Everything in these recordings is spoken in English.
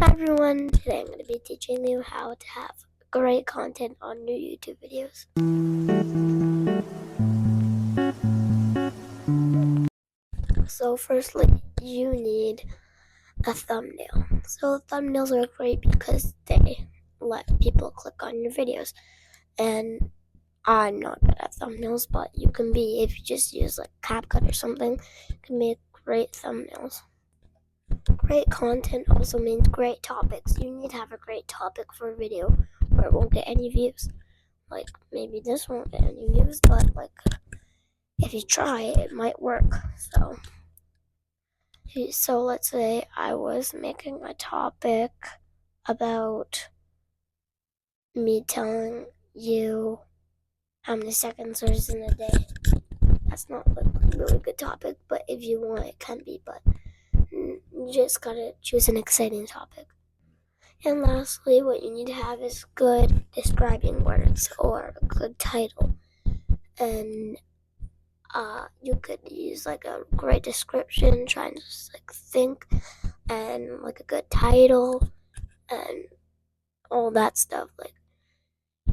Hi everyone, today I'm going to be teaching you how to have great content on your YouTube videos. So firstly, you need a thumbnail. So thumbnails are great because they let people click on your videos. And I'm not good at thumbnails, but you can be if you just use like CapCut or something. You can make great thumbnails. Great content also means great topics. You need to have a great topic for a video or it won't get any views. Like maybe this won't get any views, but like if you try it might work. So let's say I was making a topic about me telling you how many seconds there's in a day. That's not like a really good topic, but if you want it can be, but you just gotta choose an exciting topic. And lastly, what you need to have is good describing words or a good title. And you could use like a great description, trying to just like think, and like a good title, and all that stuff. Like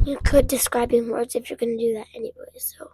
you could describing words if you're gonna do that anyway. So